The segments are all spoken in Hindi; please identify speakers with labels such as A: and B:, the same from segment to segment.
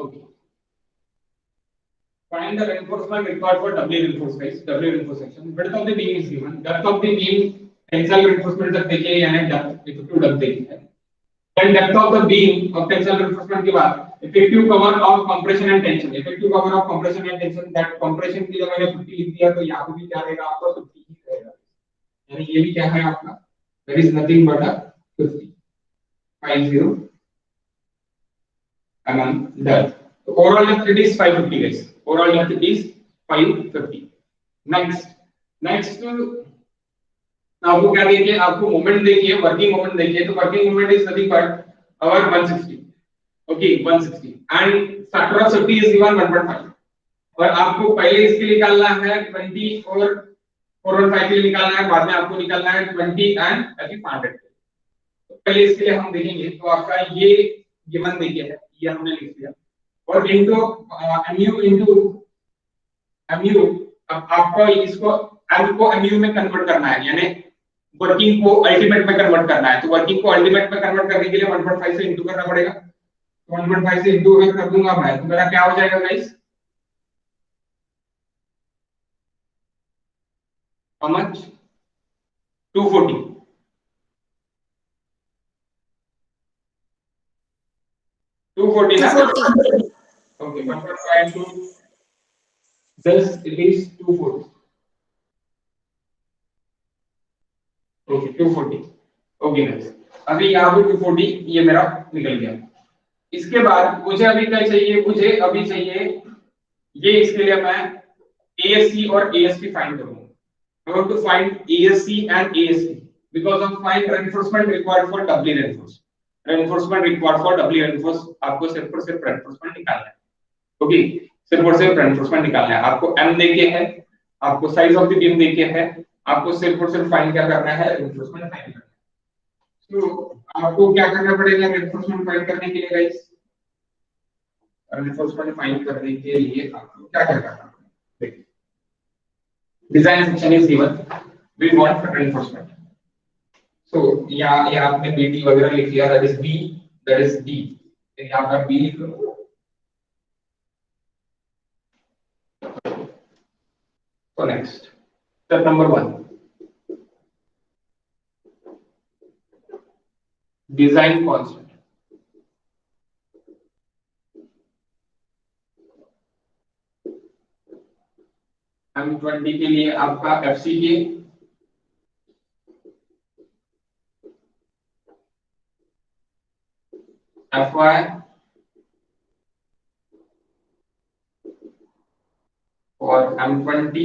A: Okay. Find the reinforcement required for doubly reinforced guys. Doubly reinforced section. Width of the beam is given. Depth of the beam tensile reinforcement तक देखिए यानी depth effective depth देखिए. Then depth of the beam of tensile reinforcement के बाद effective cover of compression and tension. Effective cover of compression and tension. That compression की जगह मैंने 50 लिख दिया तो यहाँ पे भी क्या रहेगा आपका 50 ही रहेगा. यानी ये भी क्या है आपका? There is nothing but a 50. 50 mm depth. So overall depth it is 550 guys. Overall depth it is 550. Next आपको क्या देखिए, आपको मोमेंट देखिए, वर्किंग मोमेंट देखिए, तो working moment is nothing but our 160. Okay 160 and factor of safety is given 1.5. और आपको पहले इसके लिए निकालना है 20 और 415 के लिए निकालना है, बाद में आपको निकालना है 20 एंड 500. तो पहले इसके लिए हम देखेंगे तो आपका ये गिवन देखिए है, ये हमने लिख दिया और इनटू mu अब आपको इसको m को mu में कन्वर्ट करना है, यानी वर्किंग को अल्टीमेट में कन्वर्ट करना है. तो वर्किंग को अल्टीमेट में कन्वर्ट करने के लिए 1.5 से इंटू करना पड़ेगा. 1.5 से इंटू अगर कर दूंगा मैं तो मेरा क्या हो जाएगा गाइस? How much? 240. 240 ना? Okay 1.5 to this it is 240. Okay 240. Okay guys अभी यहाँ पे 240 ये मेरा निकल गया. इसके बाद मुझे अभी क्या चाहिए? मुझे अभी चाहिए ये, इसके लिए मैं ASC और ASP फाइंड करूंगा. I want to find ASC and ASP because of find reinforcement required for doubly reinforced. Reinforcement required for doubly reinforced आपको सिर्फ और सिर्फ reinforcement निकालना है. ओके सिर्फ और सिर्फ reinforcement निकालना है. आपको M देके है, आपको साइज ऑफ द बीम देके है, आपको सिर्फ और सिर्फ फाइंड क्या करना है? reinforcement फाइंड करना है. तो आपको क्या करना पड़ेगा reinforcement फाइंड करने के लिए गाइस? reinforcement फाइंड करने के लिए आपको क्या करना है? देखिए design section is given, we want reinforcement. So यहाँ यहाँ आपने BD वगैरह लिख लिया, that is B, that is D. यहाँ पर B लिख लो. So next, step number 1, design constant. M20 के लिए आपका FCK FY और M20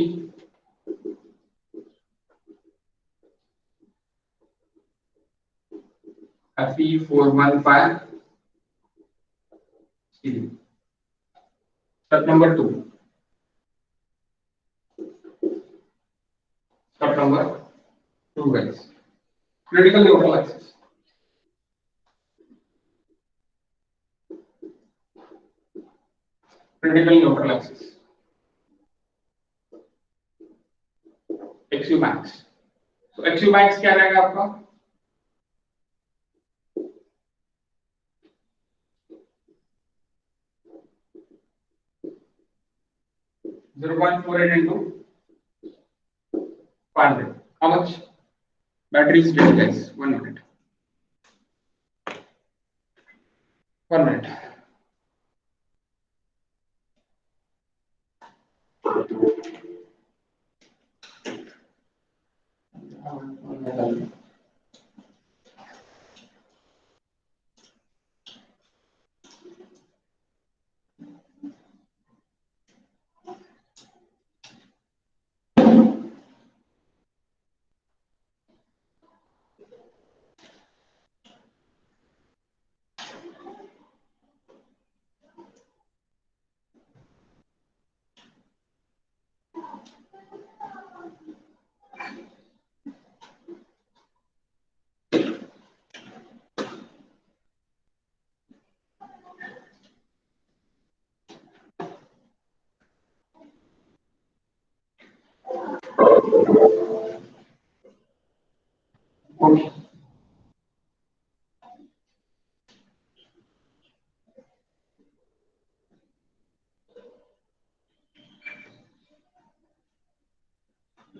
A: FE415. Step number 2. Step number 2 guys, critical neutral axis. Critical neutral axis. XU max. So XU max क्या रहेगा आपका? (0.48 into 500. How much? Battery is dead guys. 1 minute. 1 minute.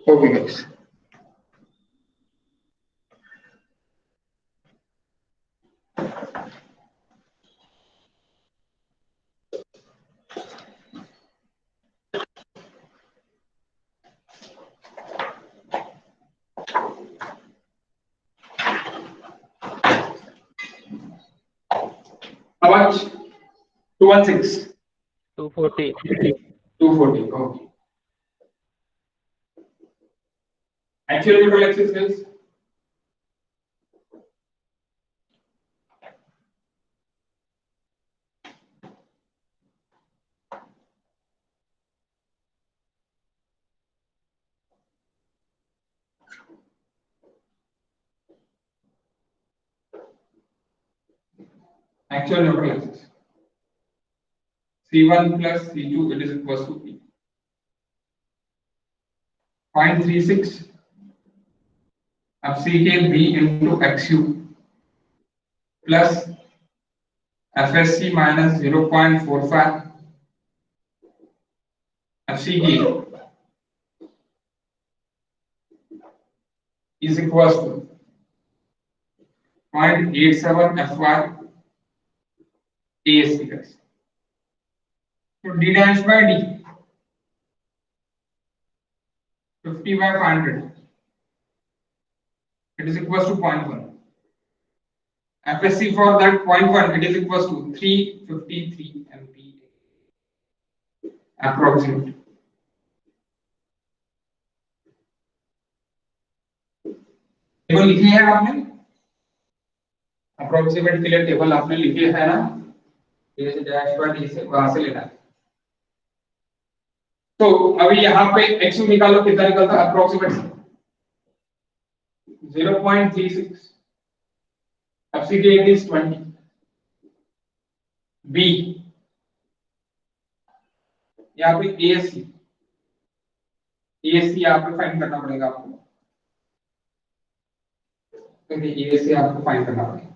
A: Okay, guys. How much? 216.
B: 240.
A: 240. Okay. Actual neutral axis is actual neutral axis. C1 plus C2, it is equals to P. 0.36 of CKB into XU plus FSC minus 0.45 FCK is equals to 0.87 FY ASC, guys. So D dash by D 50 by 500, it is equals to 0.1. FSC for that 0.1, it is equals to 353 MPa approximate. Table लिखे हैं आपने, अप्रोक्सीमेट के लिए टेबल आपने लिखे है ना, ये से डैश बाय डी से वहां से लेना है। तो अभी यहाँ पे एक्स निकालो, कितना निकलता है अप्रोक्सीमेट 0.36, FCK is 20, B यहाँ पे ASC यहाँ पे फाइंड करना पड़ेगा आपको, क्योंकि ASC आपको फाइंड करना पड़ेगा।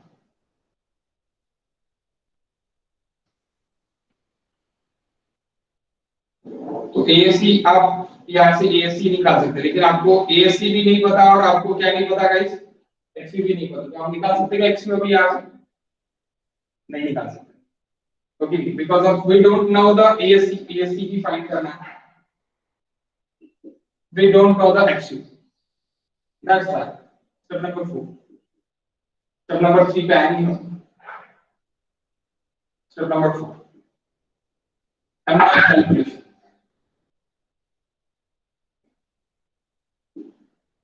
A: तो ASC आप यहाँ से ASC निकाल सकते हैं, लेकिन आपको ASC भी नहीं पता और आपको क्या नहीं पता गाइस, XU भी नहीं पता, तो आप निकाल सकते हैं XU भी यहाँ से नहीं निकाल सकते, okay, because of we don't know the ASC की फाइंड करना है, we don't know the XU, that's why step number 4। Step number 3 पे आएंगे, स्टेप नंबर 4 कैलकुलेशन।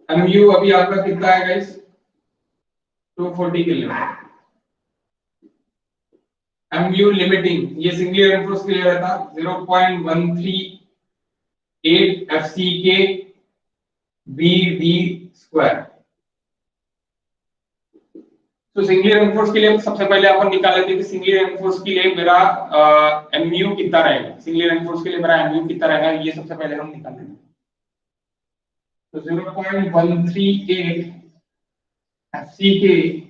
A: MU अभी आपका कितना है गाइस, 240 के लिए। MU लिमिटिंग ये सिंगल रेनफोर्स के लिए रहता 0.138 FCK BD स्क्वायर। तो सिंगल रेनफोर्स के लिए सबसे पहले अपन निकाल लेते हैं कि सिंगल रेनफोर्स के लिए मेरा MU कितना रहेगा, सिंगल रेनफोर्स के लिए मेरा MU कितना रहेगा, ये सबसे पहले हम निकाल लेंगे। तो 0.138 FCK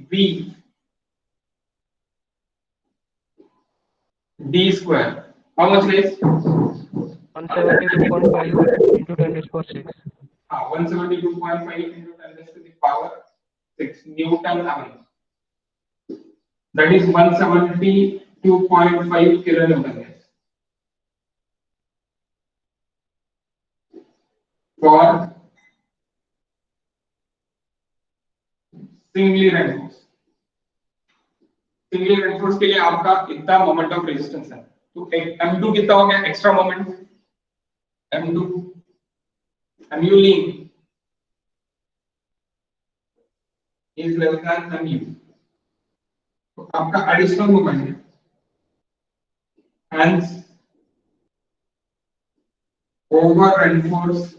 A: B D square, how much guys?
B: 172.5 into 10 raised to power 6.
A: 172.5 into 10 raised to the power 6 Newton Average. That is 172.5 kilonewton for singly reinforced। Singly reinforce के लिए आपका कितना मोमेंट ऑफ रेजिस्टेंस है, तो M2 कितना हो गया extra moment, M2 MU lean is less than MU, तो आपका additional moment hence over reinforced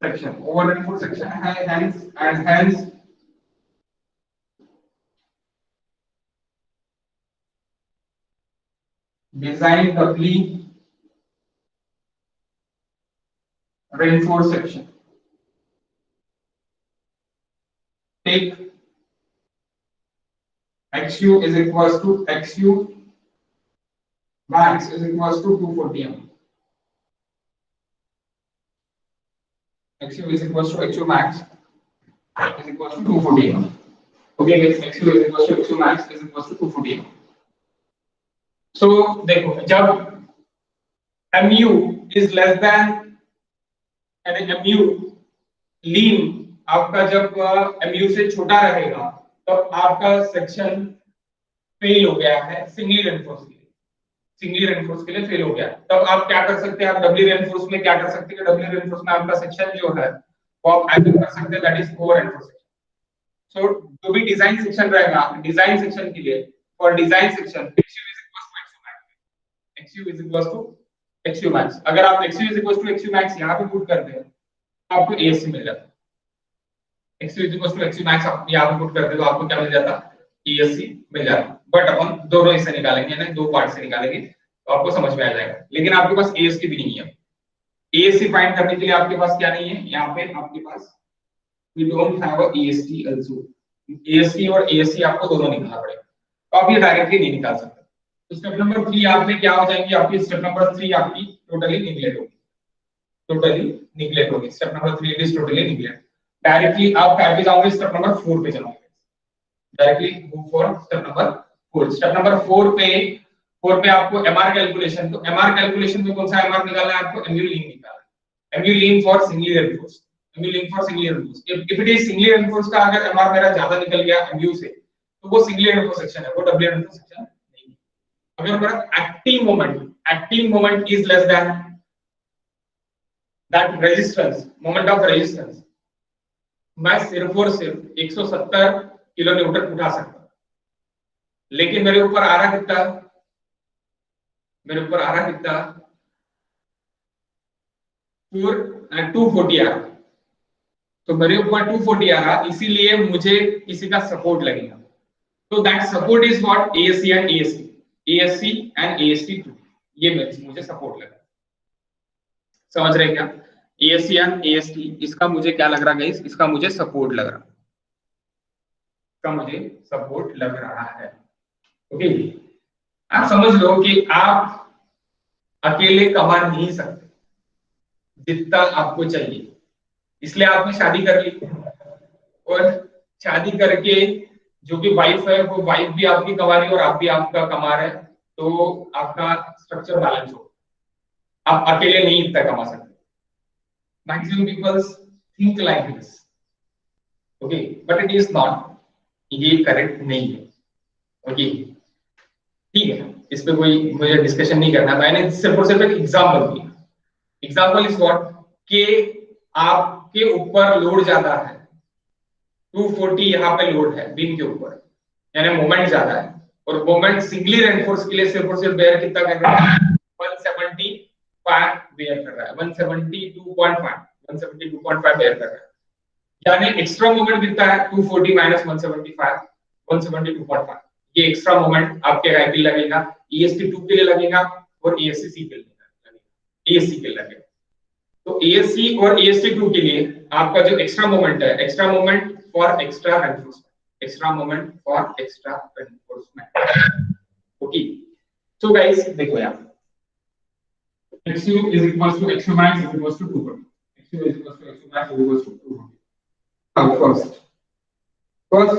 A: section है hence design doubly reinforced section take XU is equals to XU max is equals to 240 mm। XU is equals to XU max is equals to 240 mm. Okay guys, XU is equals to XU max is equals to 240 mm. So देखो जब mu is less than यानी mu लीन आपका जब mu से छोटा रहेगा तब आपका सेक्शन फेल हो गया है सिंगली रेनफोर्स के लिए, सिंगली रेनफोर्स के लिए फेल हो गया। तब आप क्या कर सकते हैं, आप डबली रेनफोर्स में क्या कर सकते हैं, डबली रेनफोर्स में आपका सेक्शन जो है वो आप ऐड कर सकते हैं, दैट इज ओवर रेनफोर्स। सो जो भी डिजाइन सेक्शन रहेगा, डिजाइन सेक्शन के लिए for design section XU is equals to XU max। अगर आप XU is equals to XU max यहाँ पे पुट करते हैं तो आपको ASC मिल जाता है। XU is equals to XU max आप यहाँ पे पुट करते हैं तो आपको क्या मिल जाता है, ESC मिल जाता है। बट अपन दोनों इससे निकालेंगे ना, दो पार्ट से निकालेंगे तो आपको समझ में आ जाएगा। लेकिन आपके पास ASC भी नहीं है। ASC फाइंड करने के लिए आपके पास क्या नहीं है, यहाँ पे आपके पास we don't have a EST also। ASC और ASC आपको दोनों निकालना पड़ेगा, तो आप ये डायरेक्टली नहीं निकाल सकते। तो स्टेप नंबर 3 आप में क्या हो जाएगी, आपकी स्टेप नंबर 3 आपकी टोटली निगलेक्ट होगी, टोटली निगलेक्ट होगी। Step number 3 is totally neglect. Directly आप क्या पे जाओगे, स्टेप नंबर 4 पे जाओगे, directly move for step number 4। Step number 4 पे आपको एमआर कैलकुलेशन, तो एमआर कैलकुलेशन में कौन सा एमआर निकालना है आपको, एमयू लीन निकालना है। MU lean for singly reinforce, MU lean for singly reinforce. If it is singly reinforce का अगर एमआर मेरा ज्यादा निकल गया एमयू से तो वो सिंगली रेनफोर्स सेक्शन है, वो डबल रेनफोर्स सेक्शन नहीं है। अगर मेरा acting moment is less than that resistance, moment of resistance, मैं सिर्फ और सिर्फ 170 किलो न्यूटन उठा सकता हूं। लेकिन मेरे ऊपर आ रहा कितना, मेरे ऊपर आ रहा कितना 240 आ रहा, तो मेरे ऊपर 240 आ रहा, इसीलिए मुझे किसी का सपोर्ट लगेगा। तो that support is what, ASC and AST, ASC and AST2, ये मुझे सपोर्ट लगा। समझ रहे क्या, ASC एंड AST, इसका मुझे क्या लग रहा गाइस, इसका मुझे सपोर्ट लग रहा, इसका मुझे सपोर्ट लग रहा है। ओके, आप समझ लो कि आप अकेले कमा नहीं सकते जितना आपको चाहिए, इसलिए आपने शादी कर ली, और शादी करके जो भी वाइफ है वो वाइफ भी आपकी कमा रही है और आप भी आपका कमा रहे हैं, तो आपका स्ट्रक्चर बैलेंस हो। आप अकेले नहीं इतना कमा सकते। Maximum peoples think like this, okay, but it is not, ये करेक्ट नहीं है। ओके, ठीक है, इस पे कोई मुझे डिस्कशन नहीं करना। मैंने सिर्फ और सिर्फ एक एग्जांपल दिया। एग्जांपल इज व्हाट, कि आपके ऊपर लोड ज्यादा है, 240 यहाँ पे लोड है बीम के ऊपर, यानी मोमेंट ज्यादा है, और मोमेंट सिंगली रेनफोर्स के लिए सिर्फ और सिर्फ बेयर कितना कर रहा है, 175 बेयर कर रहा है, 172.5 बेयर कर रहा है। यानी एक्स्ट्रा मोमेंट कितना है, 240 माइनस 175, 172.5। ये एक्स्ट्रा मोमेंट आपके राइट पे लगेगा, EST2 के लिए लगेगा और ASC के लिए लगेगा, ASC के लिए लगेगा। तो ASC और AST2 के लिए आपका जो एक्स्ट्रा मोमेंट है, extra moment for extra reinforcement, extra moment for extra reinforcement. Okay, so guys देखो यार, XU is equals to XU max is equals to 240, XU is equals to XU max is equals to 240। अब first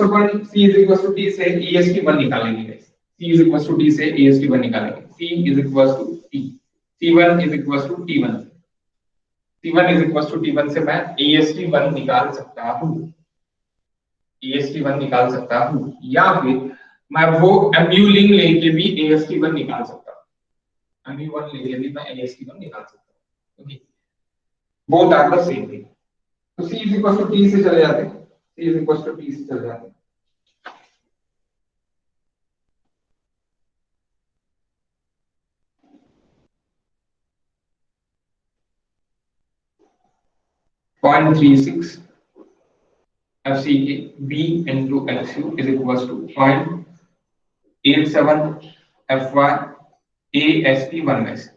A: upon C is equals to T से EST1 निकालेंगे guys. C is equals to T से EST1 निकालेंगे। C is equals to T, C1 is equals to T1, C1 is equals to T1 से मैं EST1 निकाल सकता हूँ, EST1 निकाल सकता हूँ, या फिर मैं वो MU लिंक लेके भी AST1 निकाल सकता हूँ, MU1 लेके भी मैं AST1 निकाल सकता हूँ। Okay, both are the same thing. तो C is equals to T से चले जाते हैं, C is equals to T से चले जाते हैं। Point 36 FCK B into XU is equals to 0.87 FY AST1 guys,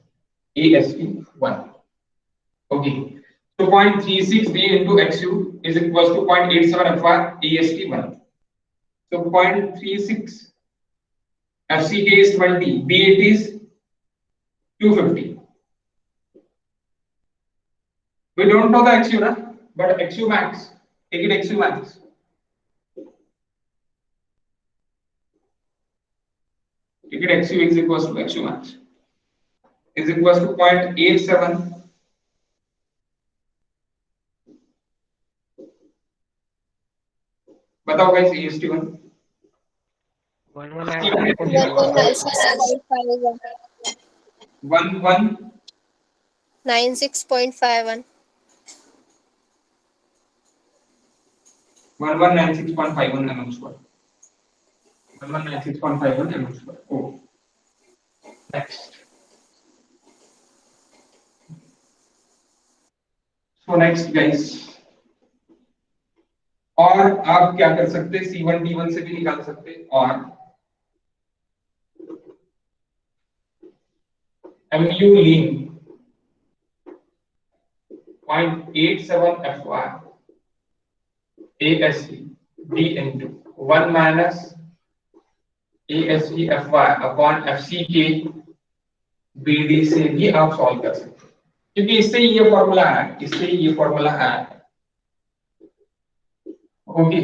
A: AST1। Okay, so 0.36 B into XU is equals to 0.87 FY AST1। So 0.36 FCK is 20, B8 is 250। We don't know the XU, na? but XU max, take it XU max. Take it XU is equals to XU max is equals to 0.87. बताओ guys AST1
C: 1196.51. 96.51.
A: 1196.51 mm square. 1196.51 mm square. Oh, next. So next guys, और आप क्या कर सकते हैं, C1 D1 से भी निकाल सकते हैं, और MU lean 0.87 FY ASC D into 1 minus ASC FY upon FC के BD से भी आप सॉल्व कर सकते हैं, क्योंकि इससे ये फॉर्मूला है, इससे ये फॉर्मूला है. Okay,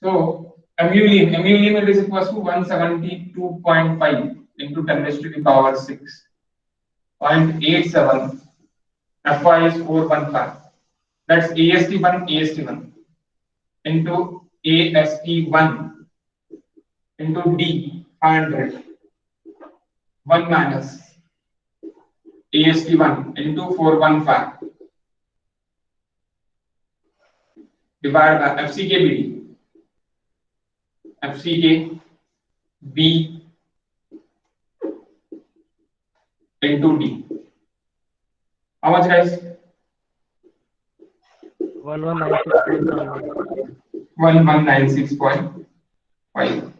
A: so MU lean it is equals to 172.5 into 10 raised to the power 6. 0.87 FY is 415. That's AST1 into AST1 into D 500. 1 minus AST1 into 415 divided by FCK BD. FCK B into D. How much guys?
B: 1196.51.
A: 1196.5.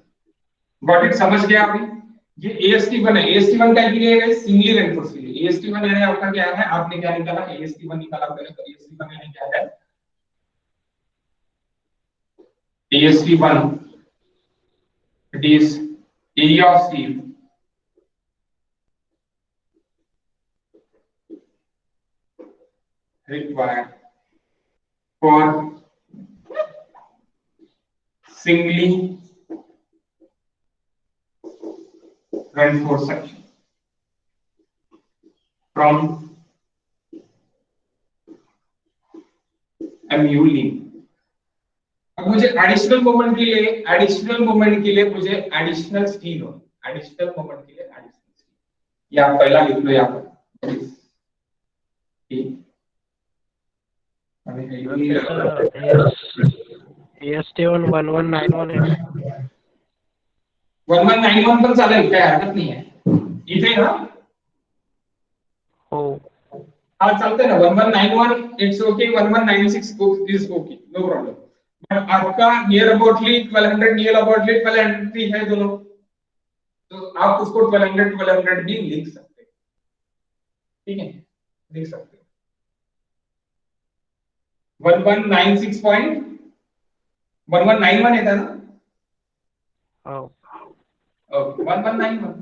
A: Got it? समझ गया अभी? ये AST1 है. AST1 क्या है? सिंगली रेनफोर्स के लिए. AST1 यानी आपका क्या है? आपने क्या निकाला? AST1 निकाला पहले, तो AST1 यानी क्या है? AST1 it is area of steel required for singly reinforced section from MU lean. अब मुझे एडिशनल मोमेंट के लिए मुझे एडिशनल स्टील हो, एडिशनल मोमेंट के लिए एडिशनल स्टील, या आप पहला लिख लो यहाँ पर
B: AST1 1191 है.
A: 1191 पण चालेल, काय हरकत नाही आहे इथे ना.
B: हो,
A: हा चालतंय ना. 1191 it's okay, 1196 is okay, no problem. But आपका नियर अबाउटली 1200 नियर अबाउटली 1200 है दोनों, तो आप उसको 1200 भी लिख सकते हैं. ठीक है, लिख सकते हैं. 1196.1191 येता ना.
B: हो.
A: Okay, 1191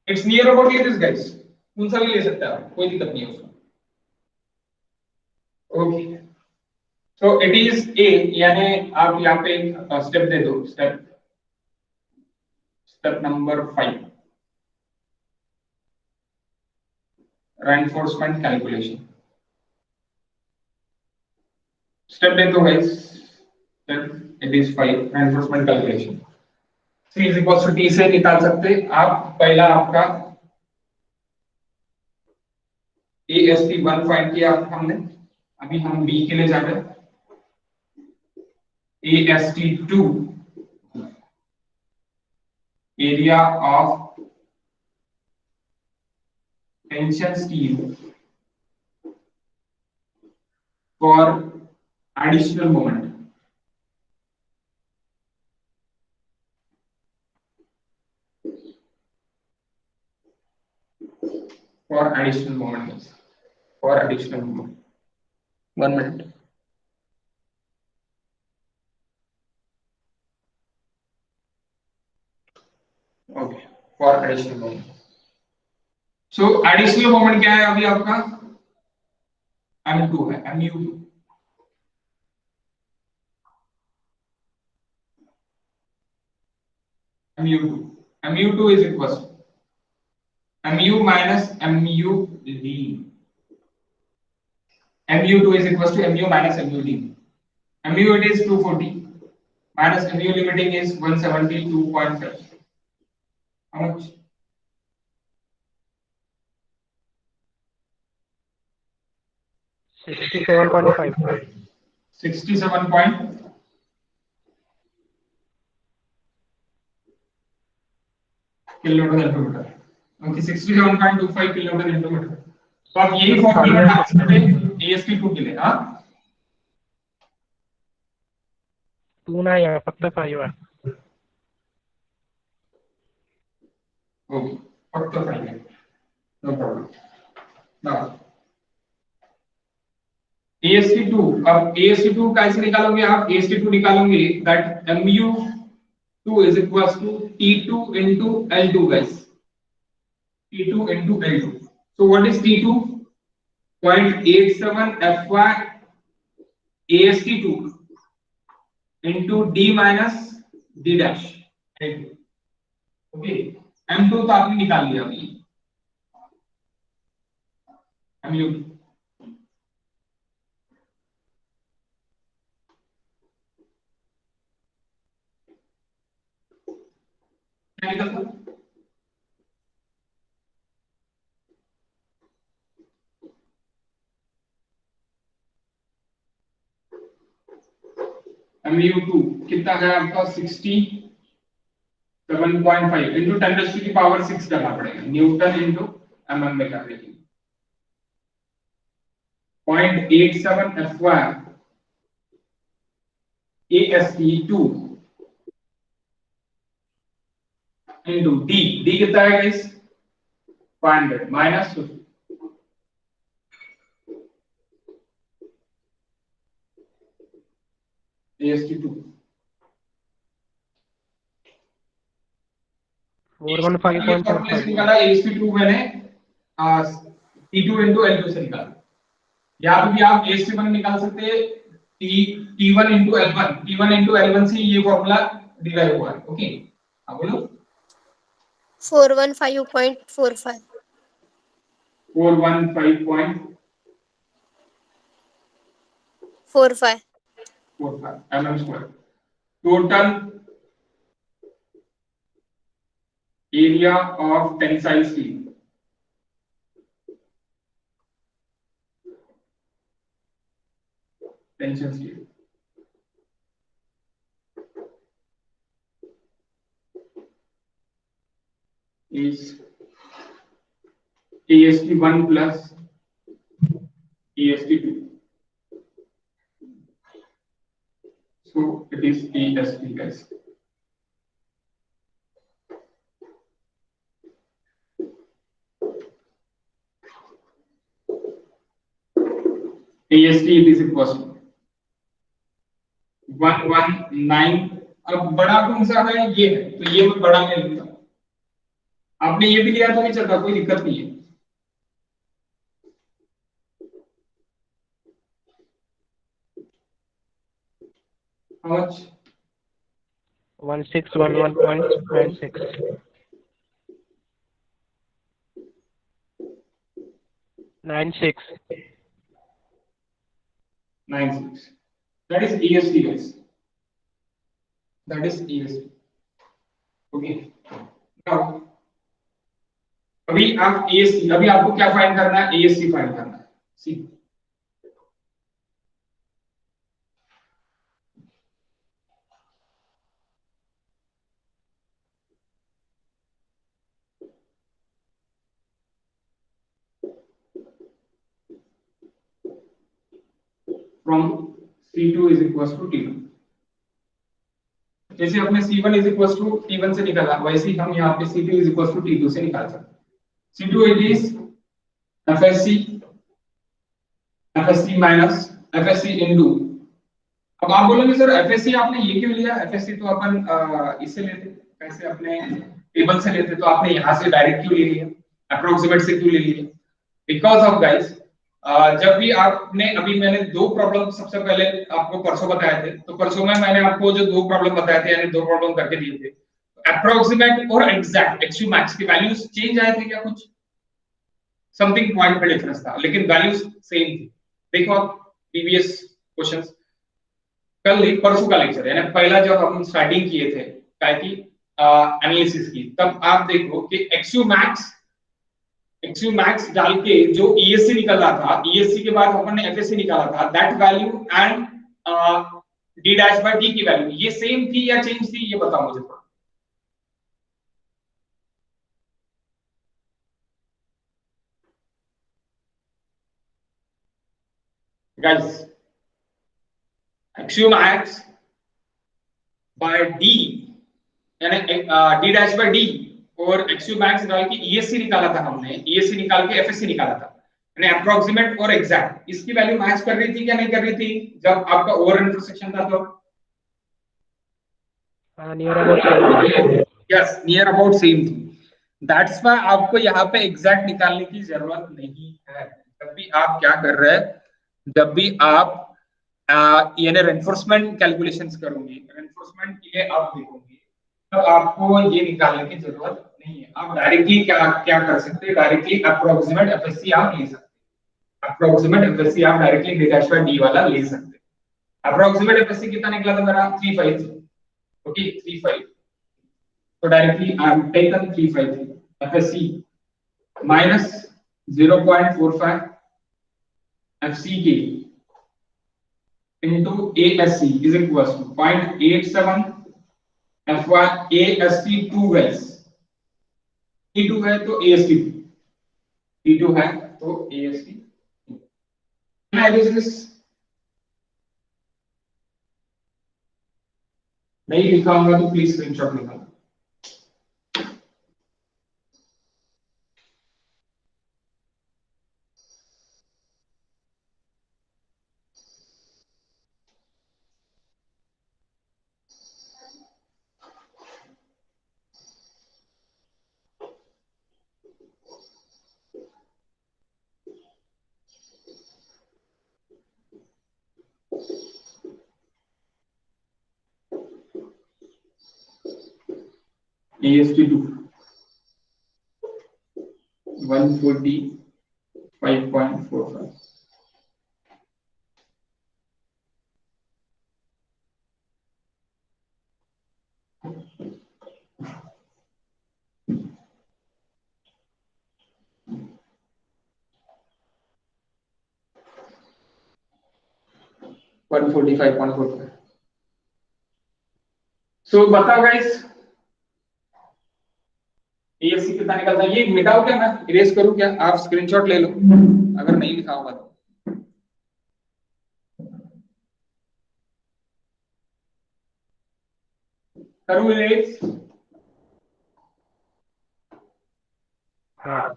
A: it's near aboutly this guys. कौन सा भी ले सकते हैं आप, कोई दिक्कत नहीं है उसमें. Okay, so it is a, यानी आप यहाँ पे स्टेप दे दो. Step number 5, reinforcement calculation. Step दे दो guys. Step it is 5, reinforcement calculation. C is equals to T से निकाल सकते आप. पहला आपका AST1 फाइंड किया हमने, अभी हम B के लिए जा रहे हैं. AST2 area of tension steel for additional moment. For additional moment. 1 minute. Okay, for additional moment. So additional moment क्या है अभी आपका? M2 है, MU2. mu2, mu2 is equals to mu minus mu d, mu2 is equals to mu minus mu d. mu it is 240 minus mu limiting is 172.5. How much?
B: 67.5.
A: 67 point kilometre into metre. Okay 67.25 kilometre into metre. तो आप यही फॉर्मूला डाल सकते हैं ASP2 के लिए। हाँ
B: 2 नाही आहे, फक्त 5 आहे.
A: ओके फक्त 5 है, नो प्रॉब्लम। नाउ ASP2, अब ASP2 कैसे निकालोगे आप? ASP2 निकालोगे that mu2 is equals to T2 into L2 guys, T2 into L2. So what is T2? 0.87 Fy AST2 into D minus D dash L2. Okay M2 तो आपने निकाल लिया अभी, mu2 क्या निकलता? mu2 कितना गया आपका? 67.5 into 10 की पावर 6 करना पड़ेगा, न्यूटन into mm में कर लेंगे। 0.87 Fy AST2 into D कितना है गाइस? 500 minus 50 AST2
B: 415.45
A: निकाला। AST2 मैंने T2 into L2 से निकाला। यहाँ पे भी आप AST1 निकाल सकते हैं, T1 into L1, T1 into L1 से ये फॉर्मूला डिराइव हुआ है। ओके अब बोलो
C: 415.45
A: 415.45 mm square। Total area of tensile steel tension steel is AST1 plus AST2, so it is AST guys। AST it is equals to 119। अब बड़ा कौन सा है? ये है, तो ये मैं बड़ा ले लूंगा। आपने ये भी लिया तो भी चलता, कोई दिक्कत नहीं है। How much?
B: 1611.96 96
A: 96 that is EST guys, that is EST। Okay now अभी आप EST, अभी आपको क्या फाइंड करना है? EST फाइंड करना है। सी from C2 is equals to T2। जैसे अपने C1 is equals to T1 से निकाला, वैसे ही हम यहाँ पे C2 is equals to T2 से निकाल सकते हैं। C2 it is FSC minus FSC into। अब आप बोलोगे सर FSC आपने ये क्यों लिया? FSC तो अपन इससे लेते, कैसे अपने टेबल से लेते, तो आपने यहाँ से डायरेक्ट क्यों ले लिया? अप्रोक्सीमेट से क्यों ले लिया? बिकॉज ऑफ गाइस जब भी आपने, अभी मैंने दो प्रॉब्लम सबसे पहले आपको परसों बताए थे, तो परसों में मैंने आपको जो दो प्रॉब्लम बताए थे, यानी दो प्रॉब्लम करके दिए थे। अप्रोक्सीमेट और एग्जैक्ट एक्स यू मैक्स की वैल्यूज चेंज आए थे क्या, कुछ समथिंग पॉइंट पे डिफरेंस था, लेकिन वैल्यूज सेम थी। देखो आप प्रीवियस क्वेश्चंस, कल परसों का लेक्चर है ना, पहला जब हम स्टार्टिंग किए थे क्या की एनालिसिस की, तब आप देखो कि एक्सयू मैक्स डाल के जो ईएससी निकल रहा था, ईएससी के बाद अपन ने एफएससी निकाला था, that value and D dash by D की वैल्यू ये सेम थी या चेंज थी, ये बताओ मुझे थोड़ा। गाइस एक्सयू मैक्स बाय डी यानी डी डैश बाय डी और एक्सयू मैक्स डाल के ईएससी निकाला था हमने, ईएससी निकाल के एफएससी निकाला था, यानी अप्रोक्सीमेट और एग्जैक्ट, इसकी वैल्यू मैच कर रही थी क्या नहीं कर रही थी जब आपका ओवर इंटरसेक्शन था तो?
B: Near about
A: yes, near about same थी। दैट्स व्हाई आपको यहाँ पे एग्जैक्ट निकालने की जरूरत नहीं है। जब भी आप क्या कर रहे हैं, जब भी आप यानी रेनफोर्समेंट कैलकुलेशंस करोगे, रेनफोर्समेंट के लिए आप देखोगे, तो आपको ये निकालने की जरूरत नहीं है। आप डायरेक्टली क्या क्या कर सकते हैं, डायरेक्टली अप्रोक्सीमेट एफएससी आप ले सकते हैं। अप्रोक्सीमेट एफएससी आप directly D dash by D वाला ले सकते हैं। अप्रोक्सीमेट एफएससी कितना निकला था मेरा? 35। Okay 35, so directly I am taken 353 FSC minus 0.45 FCK into ASC is equals to 0.87 FY ASC 2 wells, T2 है तो ASC 2, T2 है तो ASC 2। नहीं लिखा होगा तो प्लीज स्क्रीनशॉट निकालो। AST 2 145.45, सो बताओ गाइस ASC कितना निकलता है? ये मिटाओ क्या, मैं इरेज करूं क्या? आप स्क्रीनशॉट ले लो अगर नहीं लिखा होगा तो। करूं इरेज?
B: हाँ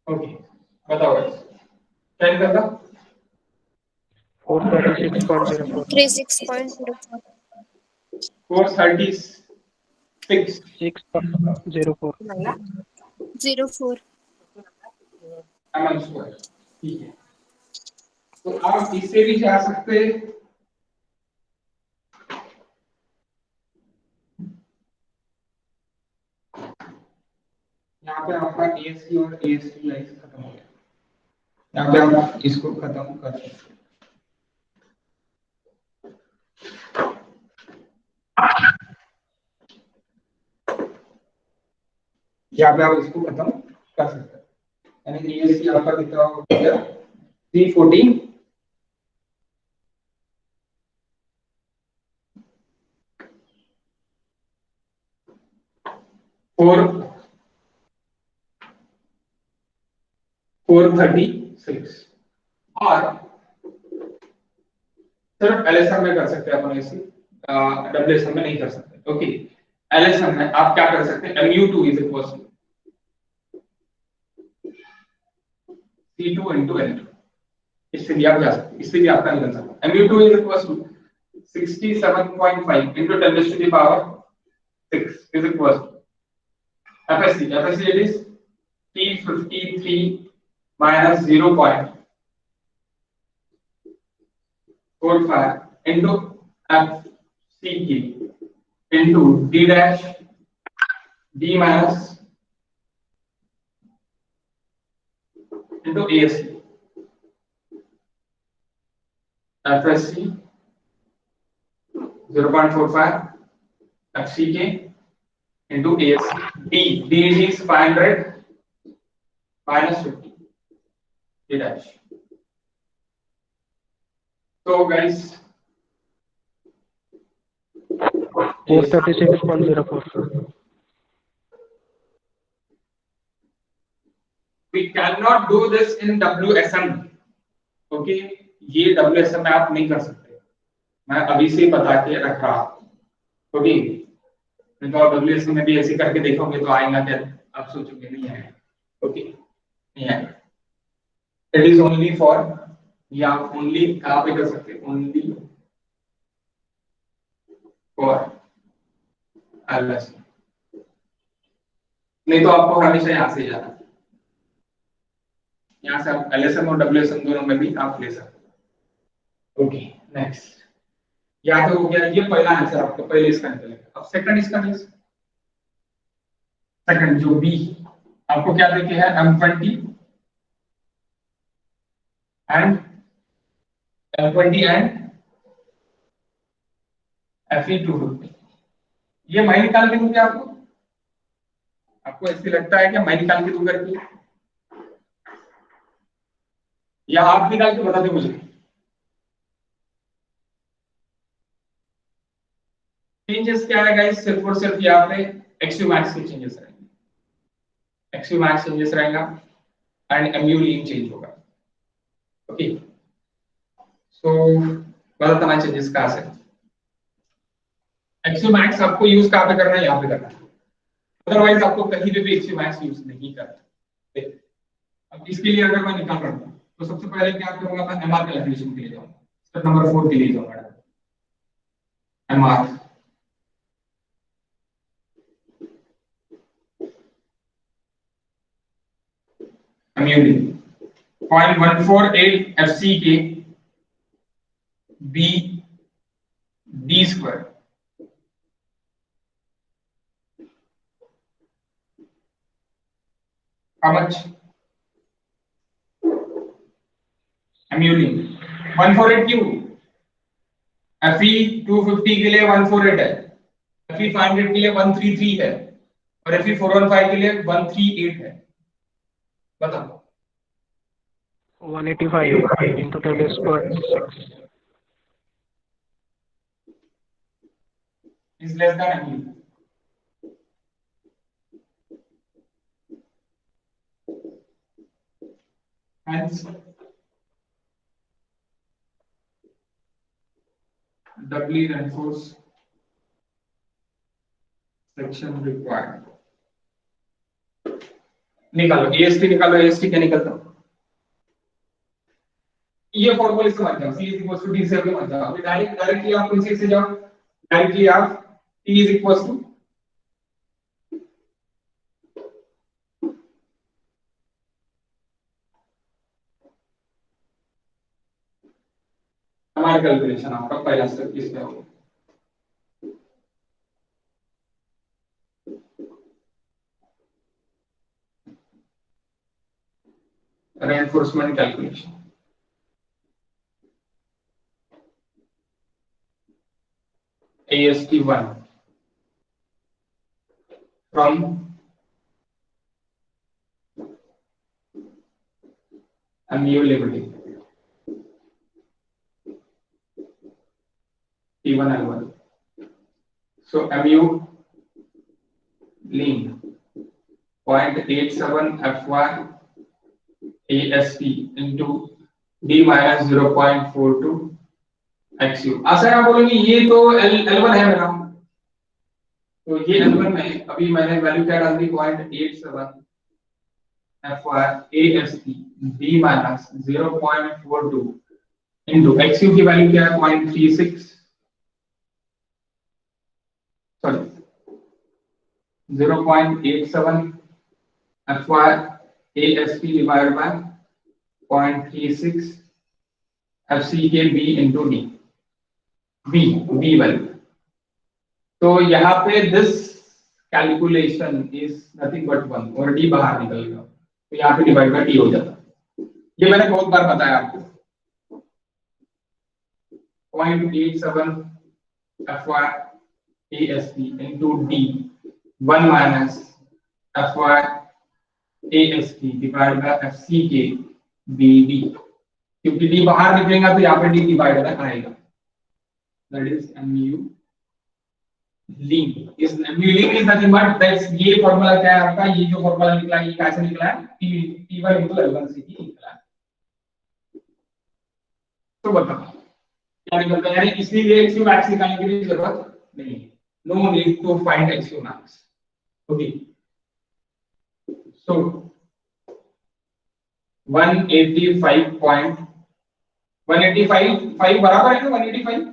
A: ओके बताओ गाइस क्या निकलता?
B: 436.04
C: 36.04
A: 436
B: 6.04
C: 04
A: mm स्क्वायर, ठीक है। तो आप इससे भी जा सकते हैं, यहाँ पे आपका ASC और AST लाइंस खत्म हो गया, यहाँ पे आप इसको खत्म कर सकते हैं। यहाँ पे आप इसको खत्म कर सकते हैं, यानी ASC आपका कितना हो गया? 314 436 और सिर्फ LSM में कर सकते हैं अपन ऐसे, WSM में नहीं कर सकते। ओके LSM में आप क्या कर सकते हैं? mu2 is equal to C2 into L2, इससे भी आप जा सकते हैं, इससे भी आपका निकल सकता है। mu2 is equal to 67.5 into 10 raised to the power 6 is equal to FSC. FSC it is T53 minus 0.45 into FCK into D dash D minus into ASC. FSC 0.45 FCK into ASC. D is 500 minus 50 D dash. So guys,
B: 436.04.
A: we cannot do this in WSM. Okay, ये WSM में आप नहीं कर सकते, मैं अभी से बता के रख रहा हूं. ओके, तो आप WSM में भी ऐसे करके देखोगे तो आएगा क्या, आप सोचोगे नहीं आएगा. ओके, नहीं आएगा. इट इज ओनली फॉर, या ओनली आप भी कर सकते, ओनली फॉर LS. नहीं तो आपको हमेशा यहाँ से जाना, यहाँ से आप LSM और WSM दोनों में भी आप ले सकते. Okay, next. या तो हो गया ये पहला आंसर आपका, पहले इसका निकलेगा. अब सेकंड इसका है, सेकंड जो बी आपको क्या देखे है, M20 and M20 and Fe250. ये मैं निकाल के दूंगी आपको. आपको ऐसे लगता है कि मैं निकाल के दूंगा करके, या आप निकाल के बता दे मुझे. चेंजेस क्या है गाइस, सिर्फ और सिर्फ यहाँ पे एक्सयू मैक्स के चेंजेस रहेंगे. एक्सयू मैक्स चेंजेस रहेगा एंड MU लीन चेंज होगा. ओके, सो बताता मैं चेंजेस कहाँ से. एक्सयू मैक्स आपको यूज कहाँ पे करना है, यहाँ पे करना है. अदरवाइज आपको कहीं भी एक्सयू मैक्स यूज नहीं करना. अब इसके लिए अगर मैं निकाल रहा हूँ तो सबसे पहले क्या करूंगा, मैं MR कैलकुलेशन के लिए जाऊंगा. स्टेप नंबर 4 के लिए जाऊंगा. MR MUD 0.148 FCK B D square. How much? MUD 148 क्यों? Fe250 के लिए 148 है, Fe500 के लिए 133 है, और Fe415 के लिए 138 है. बताओ.
B: 185 into 10 raised to 6.
A: Is less than MU. Hence, doubly reinforced section required. निकालो AST, निकालो AST क्या निकलता है. ये फॉर्मूले से मत जाओ, C is equals to D से अभी मत जाओ. अभी डायरेक्टली आप इनसे से जाओ, डायरेक्टली आप T is equals to हमारा कैलकुलेशन आपका पहला स्टेप इसमें होगा. reinforcement calculation. AST1 from MU limiting T1 L1. So MU lean 0.87 FY AST into D minus 0.42 XU. ऐसा आप बोलेंगे ये तो L1 है मेरा, तो ये L1 में अभी मैंने वैल्यू क्या डाल दी, 0.87 FY AST D minus 0.42 into XU की वैल्यू क्या है, 0.36 0.87 FY ASP divided by 0.36 FCK B into D B1। तो यहाँ पे this calculation is nothing but 1 और D बाहर निकलेगा, तो यहाँ पे डिवाइड बाय T हो जाता है। ये मैंने बहुत बार बताया आपको। 0.87 FY ASP into D1 minus FY ASP divided by FCK BD, क्योंकि D बाहर निकलेगा तो यहाँ पे D डिवाइड बाय आएगा, दैट इज mu लीन। इस mu lean is nothing but that's, ये फॉर्मूला क्या है आपका, ये जो फॉर्मूला निकला ये कैसे निकला है, T1 into L1 से ही निकला है। तो बताओ क्या निकलता है, यानी इसलिए एक्सयू मैक्स निकालने की भी जरूरत नहीं है, no need to find XU max. Okay, so 185 बराबर है ना 185?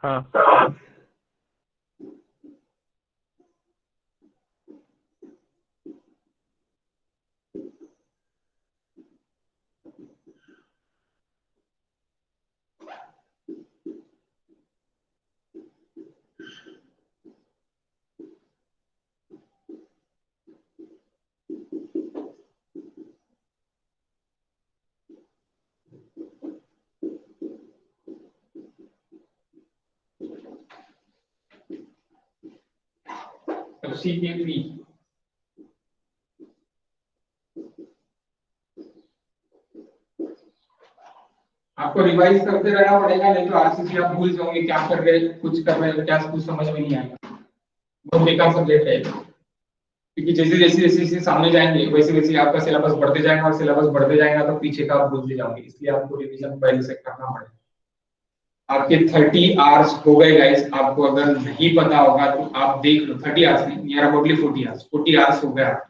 B: हाँ,
A: CK3 आपको रिवाइज करते रहना पड़ेगा, नहीं तो आरसीसी आप भूल जाओगे क्या कर रहे, कुछ कर रहे हो, क्या कुछ समझ में नहीं आएगा, बहुत बेकार सब्जेक्ट है। क्योंकि जैसे जैसे जैसे जैसे सामने जाएंगे वैसे वैसे आपका सिलेबस बढ़ते जाएगा, और सिलेबस बढ़ते जाएगा तो पीछे का आप भूलते जाओगे, इसलिए आपको रिवीजन पहले से करना पड़ेगा। आपके 30 आवर्स हो गए गाइस, आपको अगर नहीं पता होगा तो आप देख लो, 30 आवर्स नहीं, नियर अबाउटली 40 आवर्स हो गया।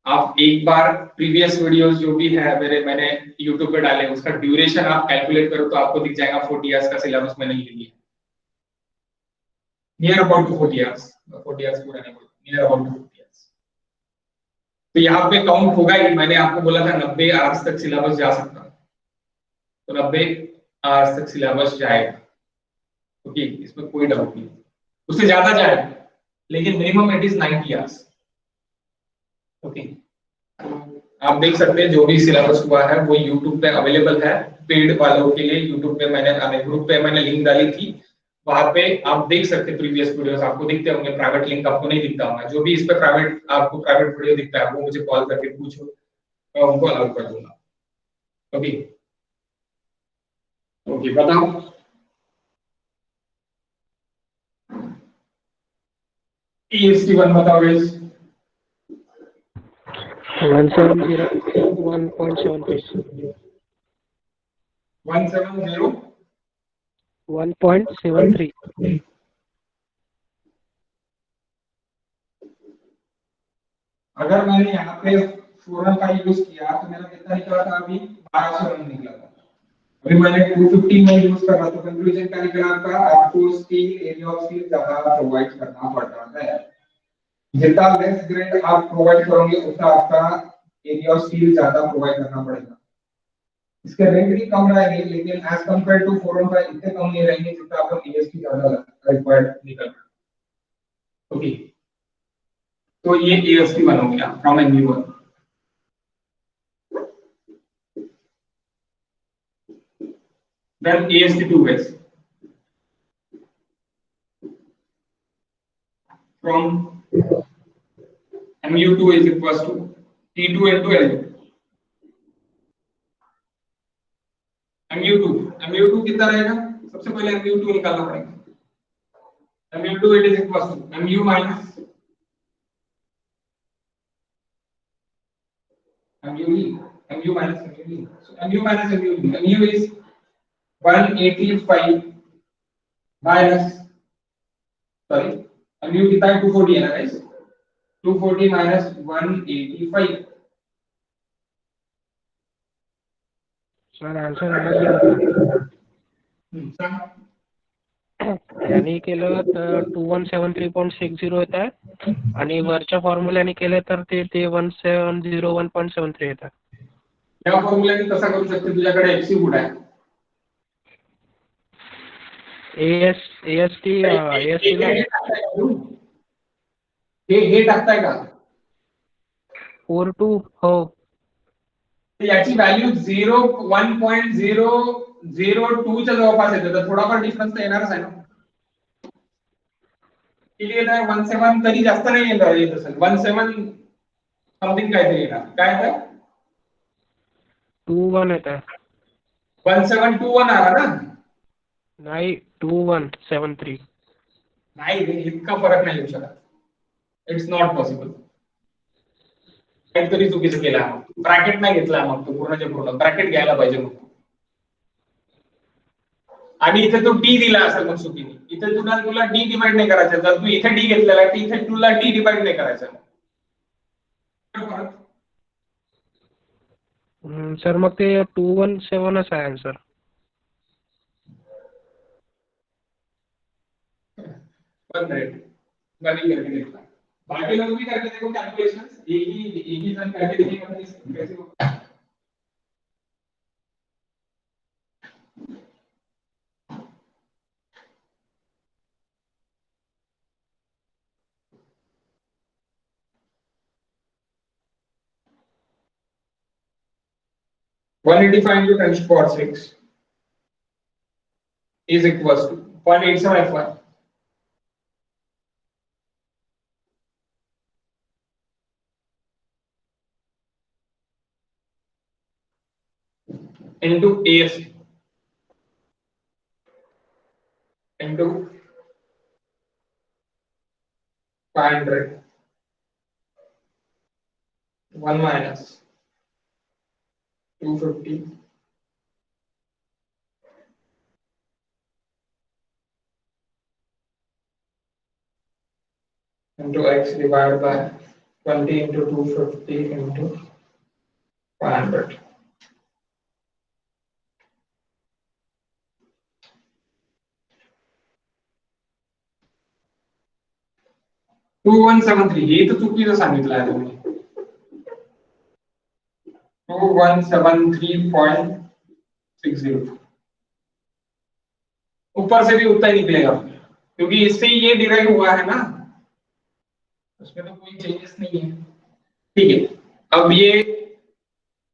A: आप एक बार प्रीवियस वीडियोस जो भी है मैंने YouTube पे डाले, उसका ड्यूरेशन आप कैलकुलेट करो तो आपको दिख जाएगा 40 आवर्स का सिलेबस मैंने ले लिया, नियर अबाउट 40 आवर्स, 40 आवर्स पूरा नहीं, नियर अबाउट 40 आवर्स। तो यहाँ पे काउंट होगा ही, मैंने आपको बोला था 90 आवर्स तक सिलेबस जा सकता है, तो 90 आवर्स तक सिलेबस जाएगा। ओके, इसमें कोई डाउट नहीं, उससे ज्यादा जाएगा लेकिन minimum it is 90 hours. Okay, आप देख सकते हैं जो भी सिलेबस हुआ है वो YouTube पे अवेलेबल है, पेड वालों के लिए YouTube पे मैंने ग्रुप पे मैंने लिंक डाली थी, वहां पे आप देख सकते हैं प्रीवियस वीडियोस, आपको दिखते होंगे, प्राइवेट लिंक आपको नहीं दिखता होगा, जो भी इस पे प्राइवेट आपको प्राइवेट वीडियो दिखता है वो मुझे कॉल करके पूछो, मैं उनको अलाउ कर दूंगा। ओके ओके, बताओ EST1 बताओ गाइस।
B: 170 1.73
A: 170
B: 1.73
A: अगर मैंने यहाँ पे फोरन का यूज किया तो मेरा कितना निकला था, अभी 1200 रन निकला था। अभी मैंने 250 में यूज कर रहा, तो कंक्लूजन क्या निकला आपका, आपको स्टील एरिया ऑफ स्टील ज्यादा प्रोवाइड करना पड़ रहा है, जितना लेस ग्रेड आप प्रोवाइड करोगे उतना आपका एरिया ऑफ स्टील ज्यादा प्रोवाइड करना पड़ेगा। इसके रेट भी कम रहेंगे लेकिन एज कंपेयर टू 415 इतने कम नहीं रहेंगे जितना आपको ईएसटी ज्यादा रिक्वायर्ड निकल रहा है। ओके, तो ये EST1 हो गया from MU1। Then EST2 is from MU2 is equals to T2 into L2। MU2 कितना रहेगा, सबसे पहले MU2 निकालना पड़ेगा। MU2 it is equals to MU minus MUE, MU minus MUE, so MU minus MUE, MU is 185 minus, sorry, MU कितना है 240 है ना गाइस, 240 minus 185।
B: सर आंसर अलग ही बता रहे हैं।
A: सम
B: यांनी केलं तर 2173.60 येत आहे आणि वरच्या फॉर्म्युल्याने केलं तर ते 1701.73 येतात.
A: या फॉर्म्युल्याने कसा करू शकते? तुझ्याकडे एफसी कुठे आहे?
B: AST ला
A: हे टाकताय का?
B: 42 हो.
A: याची व्हॅल्यू 1.002 च्या जवळपास येते, तर थोडाफार डिफरन्स तर येणारच आहे ना. किती 17 तरी जास्त नाही येत असेल, 17 समथिंग काहीतरी येणार. काय आहे?
B: 21 येत आहे.
A: 1721 आला ना?
B: नाही 2173.
A: नाही रे, इतका फरक नाही येऊ शकत. It's not possible. काहीतरी चुकीचं केलं. ब्रॅकेट नाही घेतला मग तू पूर्णच्या पूर्ण ब्रॅकेट घ्यायला पाहिजे मग. आणि इथे तू डी दिला असेल मग चुकीने. इथे तुला डी डिवाइड नाही करायचं. जर तू इथे डी घेतलेला आहे इथे तुला डी डिवाइड नाही करायचं.
B: सर मग ते 217च आहे आन्सर.
A: बाकी लोग भी करके देखो कैलकुलेशंस, एक ही जन करके देखिएगा कैसे होगा. One 185 into 10 to the power 6 is equals to 0.875 into ASC into 500 1 minus 250 into x divided by 20 into 250 into 500. To 2173 हे तर चुकीचं सांगितलं आहे तुम्ही. 2173.60 ऊपर से भी उतना ही निकलेगा क्योंकि इससे ये डिराइव हुआ है ना, उसमें तो कोई चेंजेस नहीं है. ठीक है, अब ये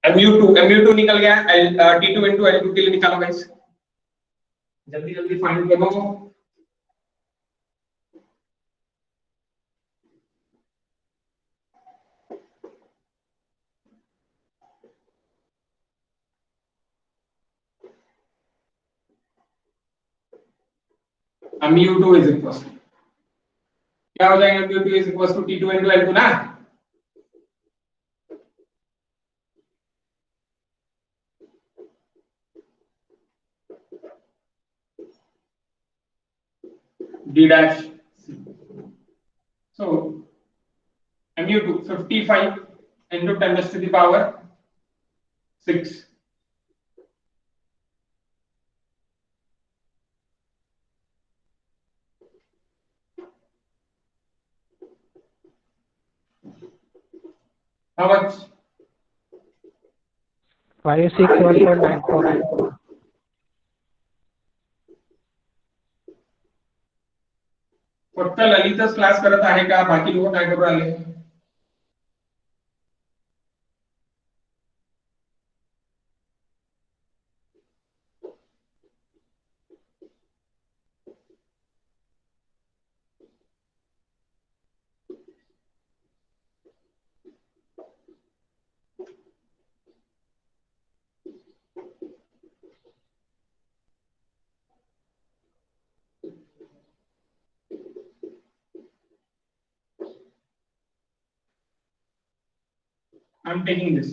A: mu2 निकल गया. T2 into L2 के लिए निकालो गाइस, जल्दी जल्दी फाइंड करो. mu2 is equals to क्या हो जाएगा? mu2 is equals to T2 into L2 ना. D dash. So mu2 55 into 10 raised to the power 6. How much?
B: 561.94.
A: फक्त ललितच क्लास करत आहे का? बाकी लोक काय करू राहिले? I'm taking this.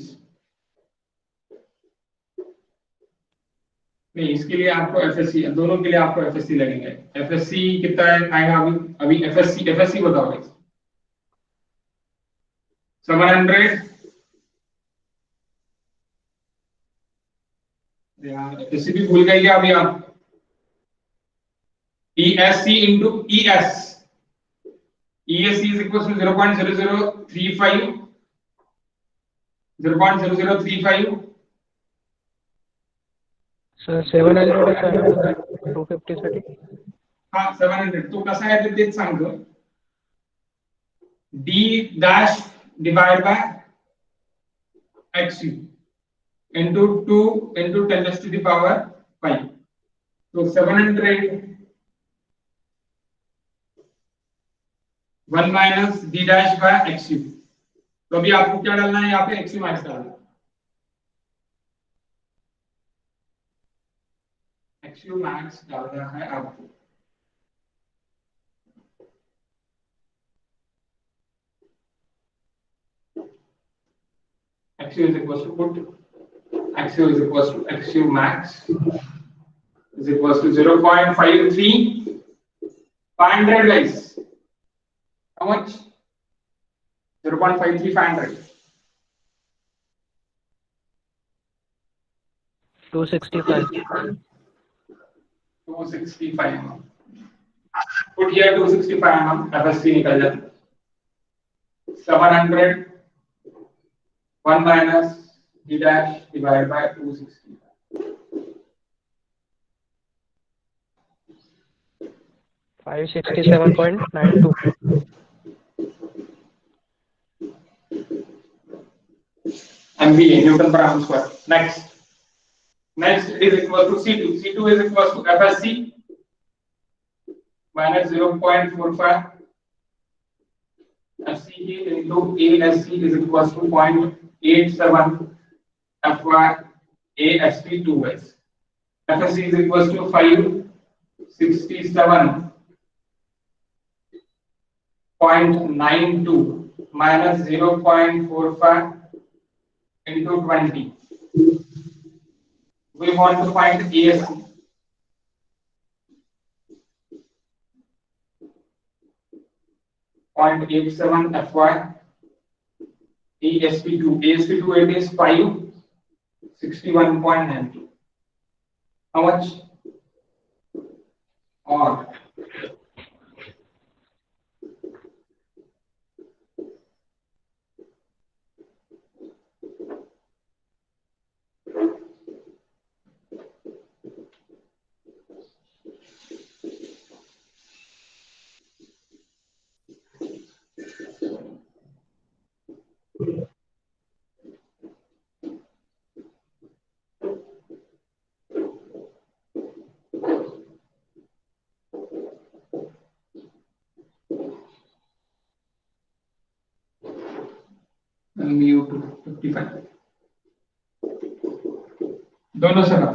A: नहीं, इसके लिए आपको एफएससी, दोनों के लिए आपको एफएससी लगेंगे. एफएससी कितना आएगा अभी एफएससी बताओ गाइस. 700. यार एफएससी भी भूल गए क्या अभी आप? ESC into ES. ESC is equals to 0.0035, 0.0035.
B: Sir 700 आहे 250 साठी.
A: हा 700 तो कसा आहे ते तेच सांगतो. D dash divided by XU into 2 into 10 raised to the power 5. So 700 1 minus D dash by XU. तो अभी आपको क्या डालना है यहाँ पे XU माइनस डालना है. XU max डालना है आपको. XU is equals to put XU is equals to XU max is equals to 0.53 500 guys. How much? 0.53 500.
B: 265.
A: 265 mm. Put here 265 mm. FSC निकल जाता. 700 1 minus D dash divided by 265.
B: 567.92.
A: MPa Newton per ounce square. Next is equal to C2. C2 is equal to FSC minus 0.45. FCE into ASC is equal to 0.87. FY ASP 2s. FSC is equal to 567.92 minus 0.45 into 20. We want to find ASC. .87 FY ASP2. ASP2 it is 561.92. How much? Or mu to 55. दोनों से ना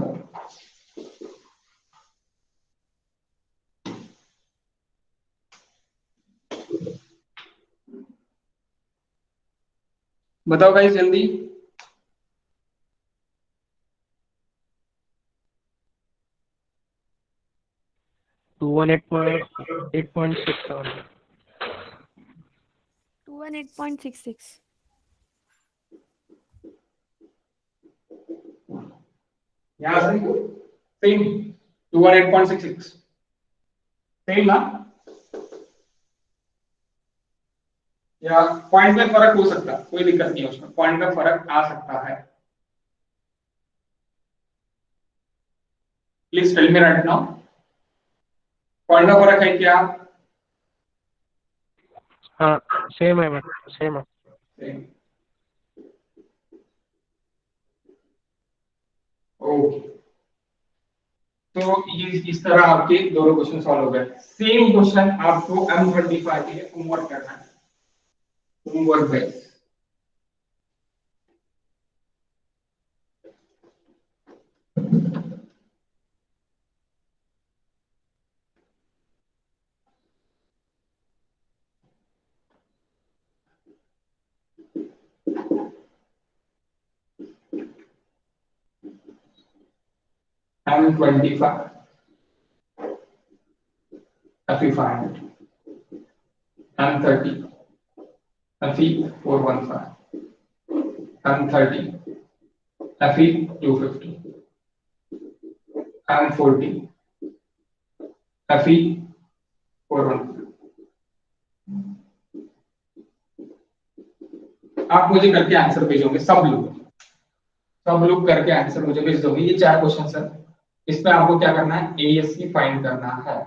A: बताओ गाइस जल्दी.
B: टू 8.67.
C: 218.66.
A: यहाँ से सेम 218.66 सेम ना. या पॉइंट में फर्क हो सकता है, कोई दिक्कत नहीं है उसमें. पॉइंट में फर्क आ सकता है. Please tell me right now. Point में फर्क है क्या?
B: हाँ सेम है बट सेम है.
A: ओके. तो ये इस तरह आपके दोनों क्वेश्चन सॉल्व हो गए. सेम क्वेश्चन आपको M35 के लिए होमवर्क करना है. Homework base. M25 FE500 M30 FE415 M30 FE250 M40 FE 41। आप मुझे करके आंसर भेजोगे, सब लोग करके आंसर मुझे भेज दोगे। ये 4 क्वेश्चन है, इसमें आपको क्या करना है, ASC फाइंड करना है।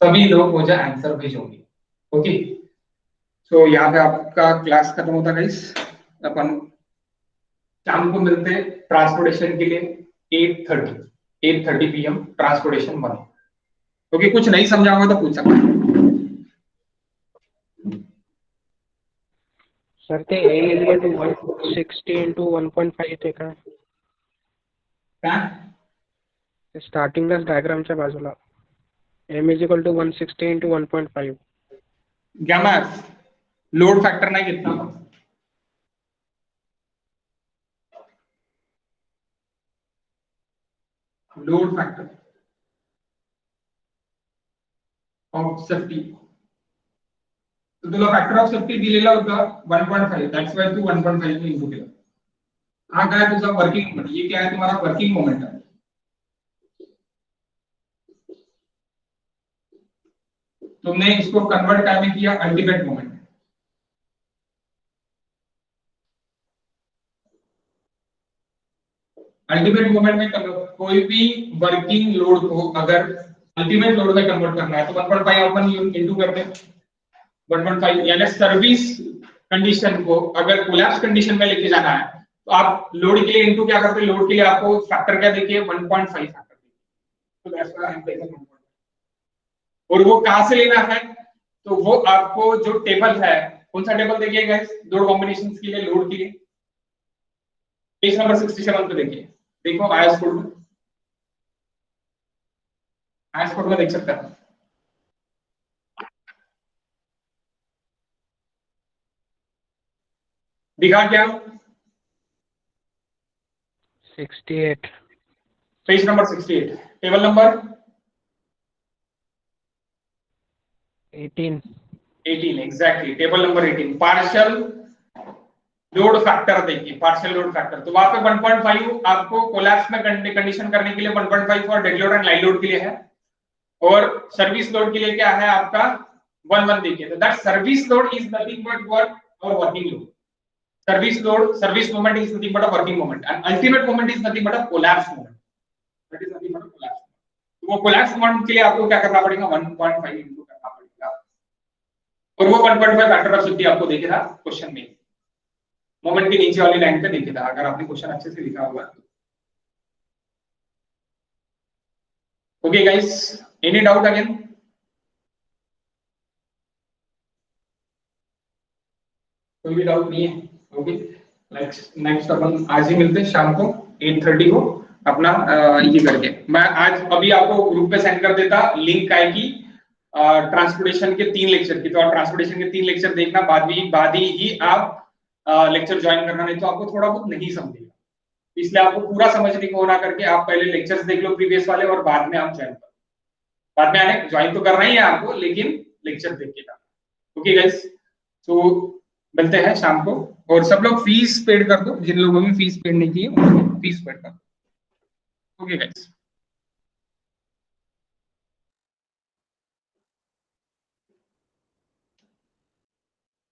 A: सभी लोग मुझे आंसर भेजोगे। ओके, सो यहाँ पे आपका क्लास खत्म होता है गाइस। अपन शाम को मिलते हैं ट्रांसपोर्टेशन के लिए 8:30 PM ट्रांसपोर्टेशन 1। ओके, कुछ नहीं समझा होगा तो पूछ सकते हैं।
B: सर ते A is equal to 160 into 1.5 ते काय?
A: क्या
B: स्टार्टिंगलाच डायग्रामच्या बाजूला M is equal to 160 into 1.5.
A: Gamma load factor नाही घेतला आपण. लोड फॅक्टर ऑफ सेफ्टी, तर तुला फॅक्टर ऑफ सेफ्टी दिलेला होता 1.5, दॅट्स वाय तू 1.5 ने इनटू केला. हा काय तुझा वर्किंग मोमेंट, ये क्या है तुम्हारा वर्किंग मोमेंट है. तुमने इसको कन्वर्ट काय में किया, अल्टीमेट मोमेंट. अल्टीमेट मोमेंट में कोई भी वर्किंग लोड को अगर अल्टीमेट लोड में कन्वर्ट करना है तो 1.5 अपन इनटू करते हैं. 1.5 यानी सर्विस कंडीशन को अगर कोलैप्स कंडीशन में लेके जाना है तो आप लोड के लिए इनटू क्या करते हैं, लोड के लिए आपको फैक्टर क्या देखिए 1.5 फैक्टर. तो that's why I am taking 1.5. और वो कहां से लेना है, तो वो आपको जो टेबल है, कौन सा टेबल देखिए गाइस, दो कॉम्बिनेशंस के लिए लोड के लिए पेज नंबर 67 पे देखिए. देखो आईएस कोड में, आईएस कोड में देख सकते हैं. दिखा क्या,
B: 68.
A: Page number 68, table number
B: 18.
A: Exactly, table number 18. Partial load factor देखिए, पार्शियल लोड फैक्टर. तो वहां पे 1.5 आपको कोलैप्स में कंडीशन करने के लिए 1.5 for dead load and light load के लिए है, और सर्विस लोड के लिए क्या है आपका 1.1 देखिए. तो that service load is nothing but what, और working load. Service load, service moment is nothing but a working moment, and ultimate moment is nothing but a collapse moment. That is nothing but a collapse. तो वो कोलैप्स मोमेंट के लिए आपको क्या करना पड़ेगा, 1.5 इनटू करना पड़ेगा. और वो 1.5 फैक्टर ऑफ सेफ्टी आपको देखे था क्वेश्चन में, मोमेंट के नीचे वाली लाइन पे देखे था, अगर आपने क्वेश्चन अच्छे से लिखा हुआ है. Okay guys, any doubt again? कोई भी डाउट नहीं है? ओके, नेक्स्ट अपन आज ही मिलते हैं शाम को 8:30 को अपना ये करके. मैं आज अभी आपको ग्रुप पे सेंड कर देता लिंक आएगी ट्रांसपोर्टेशन के 3 लेक्चर की. तो आप ट्रांसपोर्टेशन के 3 लेक्चर देखना, बाद ही आप लेक्चर ज्वाइन करना, नहीं तो आपको थोड़ा बहुत नहीं समझेगा. इसलिए आपको पूरा समझने को होना करके आप पहले लेक्चर्स देख लो प्रीवियस वाले, और बाद में आप ज्वाइन करो. बाद में आने ज्वाइन तो करना ही है आपको, लेकिन लेक्चर देखिएगा. ओके गाइस, तो मिलते हैं शाम को. और सब लोग फीस पेड कर दो, जिन लोगों ने फीस पेड नहीं की है फीस पेड कर दो. Okay guys.